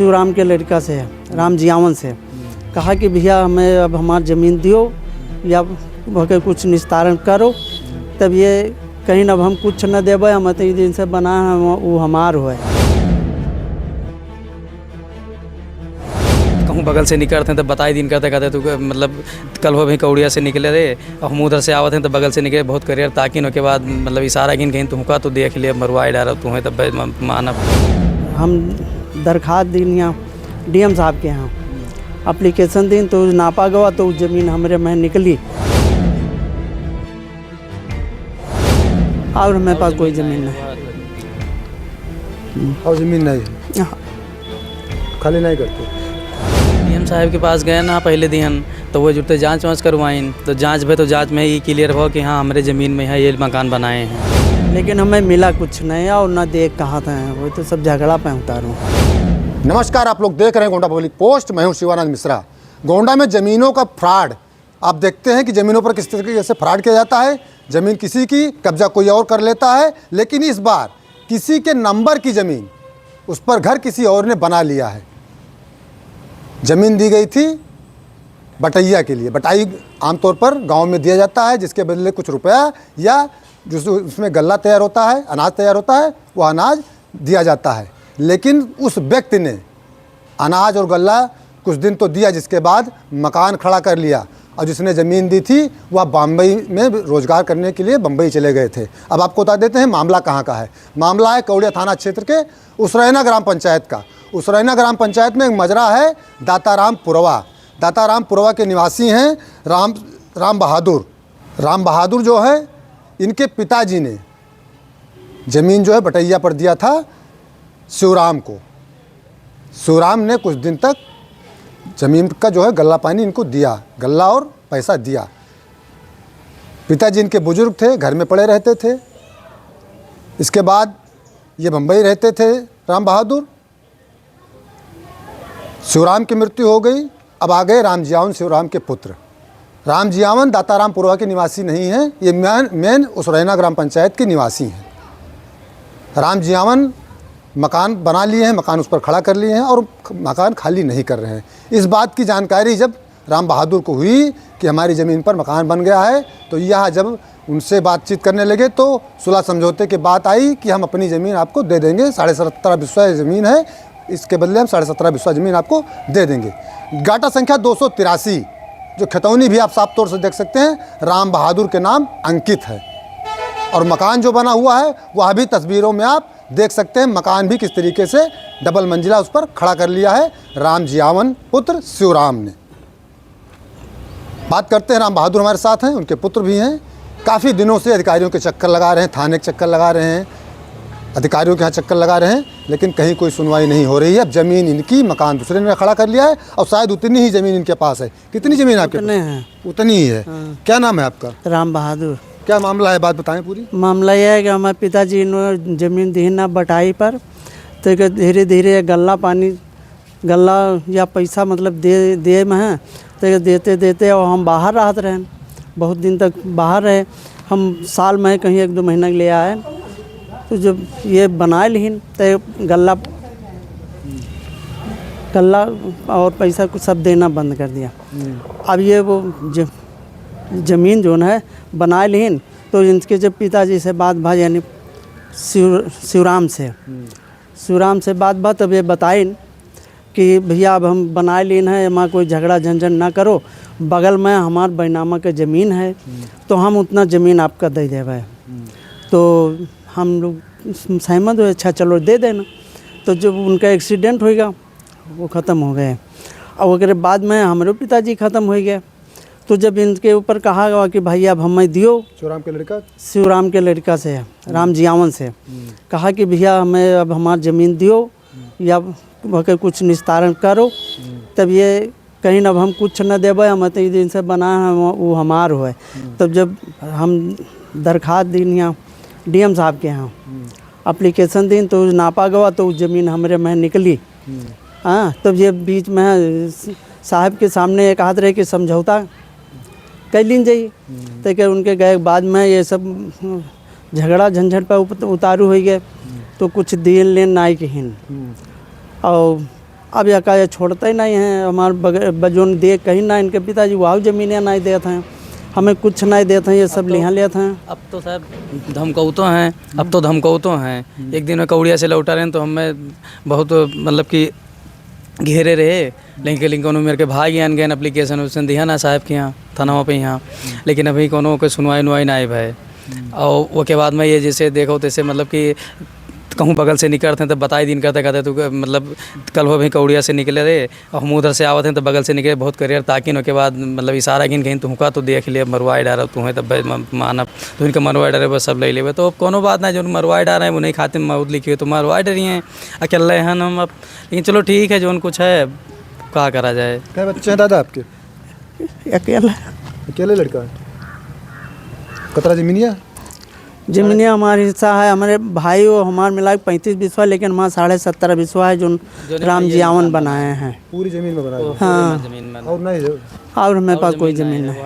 शिवराम के लड़का से है, राम जियावन से। कहा कि भैया हमें अब हमारी ज़मीन दियो या होकर कुछ निस्तारण करो, तब ये कहीं अब हम कुछ न देवे, हम तो दिन से बना है वो हमार हो। कहूँ बगल से निकलते हैं तो बताई दिन करते कहते तू मतलब कल हो भी कौड़िया से निकले रे और हम उधर से आवत हैं तो बगल से निकले बहुत करियर ताकि के बाद मतलब इशारा गिन कहीं तुमका तो देख लिया मरवाई डारा तुम्हें तब मानब। हम दरखास्त दिन यहाँ डीएम साहब के यहाँ एप्लीकेशन दिन तो नापा गया तो ज़मीन हमारे में निकली और हमारे पास कोई ज़मीन नहीं। और ज़मीन नहीं खाली नहीं करते। डीएम साहब के पास गए ना पहले दिन तो वो जुटते जांच वाँच करवाइन तो जांच में में ही क्लियर हो कि हाँ हमारे ज़मीन में है ये मकान बनाए हैं, लेकिन हमें मिला कुछ नहीं और ना देख कहाँ था, वो तो सब झगड़ा पे उतारूँ। नमस्कार, आप लोग देख रहे हैं गोंडा पब्लिक पोस्ट। मैं हूं शिवानंद मिश्रा। गोंडा में ज़मीनों का फ्रॉड आप देखते हैं कि ज़मीनों पर किस तरीके से फ्रॉड किया जाता है। ज़मीन किसी की, कब्जा कोई और कर लेता है, लेकिन इस बार किसी के नंबर की ज़मीन उस पर घर किसी और ने बना लिया है। ज़मीन दी गई थी बटैया के लिए। बटाई आमतौर पर गांव में दिया जाता है जिसके बदले कुछ रुपया या जो उसमें गल्ला तैयार होता है, अनाज तैयार होता है, वो अनाज दिया जाता है। लेकिन उस व्यक्ति ने अनाज और गल्ला कुछ दिन तो दिया, जिसके बाद मकान खड़ा कर लिया और जिसने ज़मीन दी थी वह बम्बई में रोज़गार करने के लिए बम्बई चले गए थे। अब आपको बता देते हैं मामला कहाँ का है। मामला है कौड़िया थाना क्षेत्र के उसरैना ग्राम पंचायत का। उसरैना ग्राम पंचायत में एक मजरा है दाताराम पुरवा। दाताराम पुरवा के निवासी हैं राम बहादुर। राम बहादुर जो है, इनके पिताजी ने ज़मीन जो है बटैया पर दिया था शिवराम को। शिवराम ने कुछ दिन तक ज़मीन का जो है गल्ला पानी इनको दिया, गल्ला और पैसा दिया। पिताजी इनके बुजुर्ग थे, घर में पड़े रहते थे। इसके बाद ये बम्बई रहते थे राम बहादुर। शिवराम की मृत्यु हो गई। अब आ गए राम जियावन, शिवराम के पुत्र। राम जियावन दाताराम पुरवा के निवासी नहीं हैं, ये मेन उसरैना ग्राम पंचायत के निवासी हैं। राम जियावन मकान बना लिए हैं, मकान उस पर खड़ा कर लिए हैं और मकान खाली नहीं कर रहे हैं। इस बात की जानकारी जब राम बहादुर को हुई कि हमारी ज़मीन पर मकान बन गया है, तो यह जब उनसे बातचीत करने लगे तो सुलह समझौते की बात आई कि हम अपनी ज़मीन आपको दे देंगे। 17.5 बिस्वा ज़मीन है, इसके बदले हम 17.5 बिस्वा ज़मीन आपको दे देंगे। गाटा संख्या 283 जो खतौनी भी आप साफ तौर से देख सकते हैं, राम बहादुर के नाम अंकित है। और मकान जो बना हुआ है वह भी तस्वीरों में आप देख सकते हैं। मकान भी किस तरीके से डबल मंजिला उस पर खड़ा कर लिया है राम जियावन पुत्र शिवराम ने। बात करते हैं, राम बहादुर हमारे साथ हैं, उनके पुत्र भी हैं। काफ़ी दिनों से अधिकारियों के चक्कर लगा रहे हैं, थाने के चक्कर लगा रहे हैं, अधिकारियों के यहाँ चक्कर लगा रहे हैं, लेकिन कहीं कोई सुनवाई नहीं हो रही है। अब ज़मीन इनकी, मकान दूसरे ने खड़ा कर लिया है और शायद उतनी ही ज़मीन इनके पास है। कितनी ज़मीन आपके पास? उतनी ही है। क्या नाम है आपका? राम बहादुर। क्या मामला है, बात बताएं पूरी। मामला यह है कि हमारे पिताजी ने ज़मीन दी ना बटाई पर, तो धीरे धीरे गल्ला या पैसा मतलब दे में है, तो देते देते और हम बाहर रहत रहे, बहुत दिन तक बाहर रहे। हम साल में कहीं 1-2 महीना ले आए, तो जब ये बनाए लिहिन तो गल्ला और पैसा कुछ सब देना बंद कर दिया। अब ये वो ज़मीन जो है बनाए लिहिन, तो इनके जब पिताजी से बात भाई यानी शिवराम से बात तब ये बताइन कि भैया अब हम बनाए लीन है, हमारा कोई झगड़ा झंझट ना करो, बगल में हमार बैनामा के ज़मीन है तो हम उतना ज़मीन आपका दे देवे। तो हम लोग सहमत हुए, अच्छा चलो दे देना। तो जब उनका एक्सीडेंट होएगा वो ख़त्म हो गए और उसके बाद में हमारे पिताजी ख़त्म हो गए। तो जब इनके ऊपर कहा गया कि भाई अब हमें दियो, शिवराम के लड़का से है, राम जियावन से। कहा कि भैया हमें अब हमारी ज़मीन दियो या होकर कुछ निस्तारण करो, तब ये कहीं अब हम कुछ न देवे, हम तो दिन से बना है वो हमार हो। तब जब हम दरखास्त दिन यहाँ डीएम साहब के यहाँ एप्लीकेशन दिन तो नापा गया तो ज़मीन हमारे में निकली। हाँ, तब ये बीच में साहब के सामने एक हाथ रहे कि समझौता कर लीन जाइए, तो क्या उनके गए बाद में ये सब झगड़ा झंझट पर उतारू हो गए, तो कुछ दिन लेन नाई के हिन और अब यह छोड़ते ही नहीं हैं। हमारे बजून दे कहीं ना, इनके पिताजी वहाँ ज़मीनें नहीं देते हैं, हमें कुछ नहीं देते हैं, ये सब लिहा लेते हैं। अब तो साहब धमकौतो हैं, अब तो धमकौतो हैं। एक दिन में कौड़िया से लौटा रहे हैं तो हमें बहुत मतलब कि घेरे रहे, लेकिन कोनो मेरे के भाई आन गए एप्लीकेशन उसने दिया ना साहब के यहाँ थाना पे यहाँ, लेकिन अभी कोनो के सुनवाई उनवाई नहीं भाई। और वो के बाद में ये जैसे देखो तैसे मतलब कि कहूँ बगल से निकलते हैं तो बताई दिन करते कहते तो मतलब कल हो भी कौड़िया से निकले रहे और हम उधर से आवत हैं तो बगल से निकले बहुत करियर ताकि के बाद मतलब इशारा गिन कहीं तुमका तो देख लिया मरवाई डारा तुम्हें तब मानब तो इनका मरवाई डारे बस सब ले ले। तो कोनो बात नहीं, जो मरवाई डारा है वो नहीं खाते मौत लिखी हुई तो मरवाई डरी हैं अकेले हैं हम अब। लेकिन चलो ठीक है, जो कुछ है क्या करा जाए। क्या बच्चे हैं दादा आपके? अकेला अकेले लड़का है? कतरा ज़मीनिया? ज़मीनें हमारे हिस्सा है, हमारे भाई वो हमारे मिला 35 बिस्वा, लेकिन हमारा 17.5 बिस्वा है जो राम जीवन बनाए हैं। पूरी ज़मीन में बनाया? हाँ, और नहीं है? और हमारे पास कोई ज़मीन नहीं।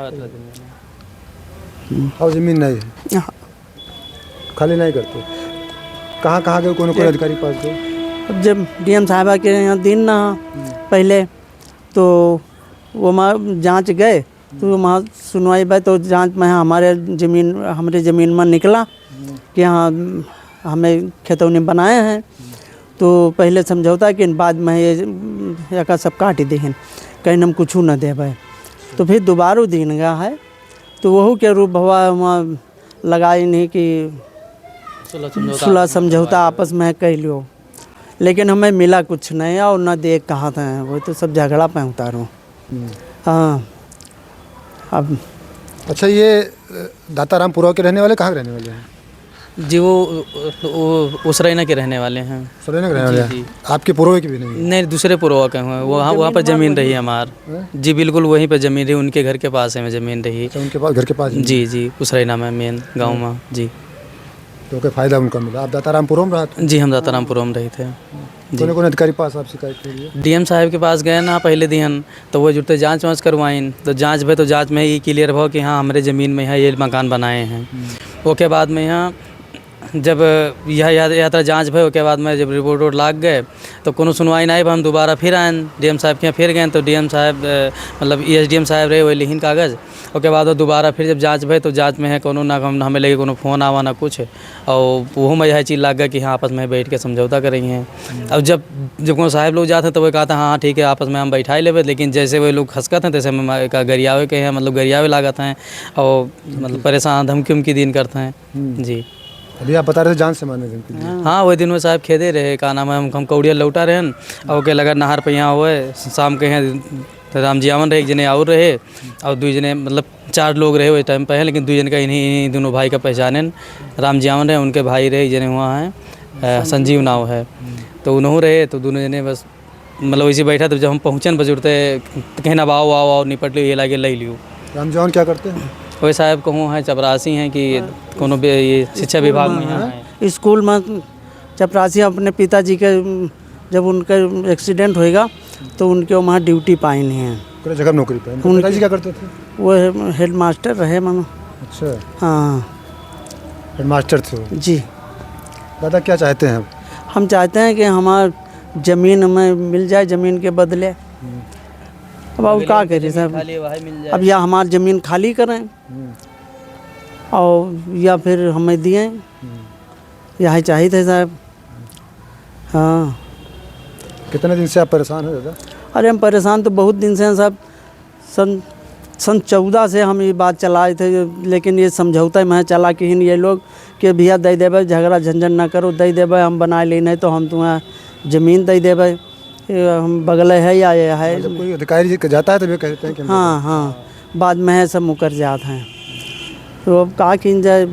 और ज़मीन नहीं है? खाली नहीं करते? कहाँ कहाँ गए कोई अधिकारी पास गए? अब जब डीएम साहबा के यहाँ दिन ना पहले तो वो वहाँ जांच गए तो वहाँ सुनवाई भाई तो जांच में हमारे ज़मीन में निकला कि हाँ हमें खेतौनी बनाए हैं। तो पहले समझौता कि बाद में ये का सब काट दी हैं, कहीं हम कुछ न दे भाई। तो फिर दोबारा दिन गया है तो वह के रूप भवा वहाँ लगाई नहीं कि सुलह समझौता आपस में कर लियो, लेकिन हमें मिला कुछ नहीं और न देख कहा था, वो तो सब झगड़ा पे उतारूँ। हाँ अब अच्छा, ये दातारामपुरा के रहने वाले कहाँ के रहने वाले हैं? जी वो उसरैना के रहने वाले हैं। सुरैना के रहने वाले हैं? आपके पुरोवे के भी नहीं? नहीं, दूसरे पुरवा के हैं। वहाँ पर ज़मीन रही हमार। जी बिल्कुल वहीं पर ज़मीन रही, उनके घर के पास है में ज़मीन रही। उनके पास घर के पास? जी उसरैना में मेन गाँव में। जी तो क्या फ़ायदा उनका मिला? आप दातारामपुरा में रहा? जी हम दातारामपुरा में रहे थे। कौन अधिकारी पास आप शिकायत के लिए? डीएम साहब के पास गए ना पहले दिन, तो वो जुड़ते जांच वाँच करवाइन तो जांच में ये क्लियर हो कि हाँ हमारे ज़मीन में यहाँ ये मकान बनाए हैं। उसके बाद में यहाँ जब यह यात्रा जांच भय के बाद में जब रिपोर्ट लाग गए तो कोनो सुनवाई नहीं, हम दोबारा फिर आए डीएम साहब के यहाँ फिर गए तो डीएम साहब मतलब एसडीएम साहब रहे वही लिखिन कागज़। उसके बाद वो दोबारा फिर जब जांच भय तो जांच में है कोनो ना हमें लगे कोनो फ़ोन आवा ना कुछ, और वो में यह चीज़ लाग गया कि हाँ आपस में बैठ के समझौता करेंगे हैं। अब जब कोनो साहब लोग जाते हैं तो वो कहते हैं हाँ ठीक है आपस में हम बैठा लेवे, लेकिन जैसे वो लोग खसकते हैं तैसे हम गरियावे के हैं, मतलब गरियावे लागत हैं और मतलब परेशान धमकी उमकी दिन करते हैं। जी अभी आप बता रहे थे जान से मारने दिन? हाँ वही दिन में साहब खेदे रहे का नाम है, हम कौड़िया लौटा रहे हैं और के लगा नहर पे यहाँ हुए शाम के यहाँ राम जीवन रहे, एक जने और रहे और 2 जने मतलब 4 लोग रहे उस टाइम पे है, लेकिन 2 जन का इन्हीं दोनों भाई का पहचाने राम जीवन रहे, उनके भाई रहे, एक जने वहाँ हैं संजीव नाव है, तो उन्होंने रहे तो दोनों जने बस मतलब वैसे बैठा। तो जब हम पहुँचे न बजुड़ते कहीं ना आओ निपट लियो ये लागे ले लियो। राम जीवन क्या करते हैं? वही साहब कहूँ है चपरासी हैं कि कोनो ये शिक्षा विभाग में हैं। स्कूल में चपरासी अपने पिताजी के जब उनका एक्सीडेंट होएगा तो उनके वहाँ ड्यूटी पाई नहीं है, पूरे जगह नौकरी पे। उनके पिताजी क्या करते थे? वो हेड मास्टर रहे मानो। अच्छा, हाँ हेड मास्टर थे वो? जी। दादा क्या चाहते हैं? हम चाहते हैं कि हमारा ज़मीन हमें मिल जाए, ज़मीन के बदले। अब और क्या करें साहब, अब या हमारी ज़मीन खाली करें और या फिर हमें दिए, यही चाहिए थे साहब। हाँ कितने दिन से आप परेशान हैं दादा? अरे हम परेशान तो बहुत दिन से हैं साहब, सन 14 से हम ये बात चलाए थे, लेकिन ये समझौता में चला कि ये लोग कि भैया दे देवे, झगड़ा झंझट ना करो, दे देवे हम बना ले, नहीं तो हम तुम्हें ज़मीन दे देवे, हम बगल है या ये है। जब कोई अधिकारी जाता है तो वे कहते हैं कि हाँ बाद में है सब मुकर जाते हैं। तो अब कहा कि जाए, अब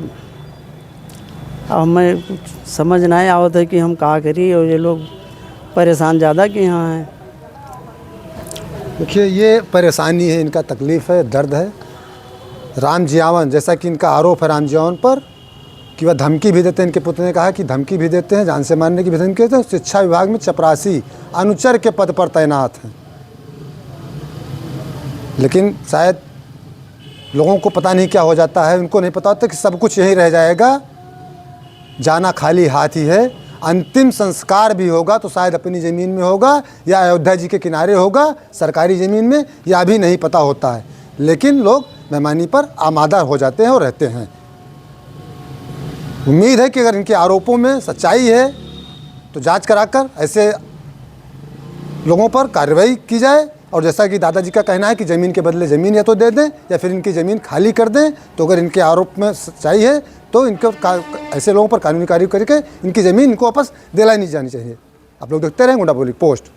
हमें कुछ समझ नहीं आवत है कि हम कहा करी, और ये लोग परेशान ज़्यादा कि यहाँ हैं। देखिए ये परेशानी है, इनका तकलीफ़ है, दर्द है। राम जीवन जैसा कि इनका आरोप है राम जीवन पर कि वह धमकी भी देते हैं, इनके पुत्र ने कहा कि धमकी भी देते हैं, जान से मारने की भी धमकी देते हैं। शिक्षा विभाग में चपरासी अनुचर के पद पर तैनात हैं, लेकिन शायद लोगों को पता नहीं क्या हो जाता है, उनको नहीं पता होता कि सब कुछ यहीं रह जाएगा, जाना खाली हाथ ही है। अंतिम संस्कार भी होगा तो शायद अपनी ज़मीन में होगा या अयोध्या जी के किनारे होगा, सरकारी ज़मीन में, या अभी नहीं पता होता है। लेकिन लोग बेईमानी पर आमादा हो जाते हैं और रहते हैं। उम्मीद है कि अगर इनके आरोपों में सच्चाई है तो जांच कराकर ऐसे लोगों पर कार्रवाई की जाए। और जैसा कि दादाजी का कहना है कि ज़मीन के बदले ज़मीन या तो दे दें या फिर इनकी ज़मीन खाली कर दें। तो अगर इनके आरोप में सच्चाई है तो इनको ऐसे लोगों पर कानूनी कार्रवाई करके इनकी ज़मीन इनको वापस दिलाई नहीं जानी चाहिए। आप लोग देखते रहें गोंडा पब्लिक पोस्ट।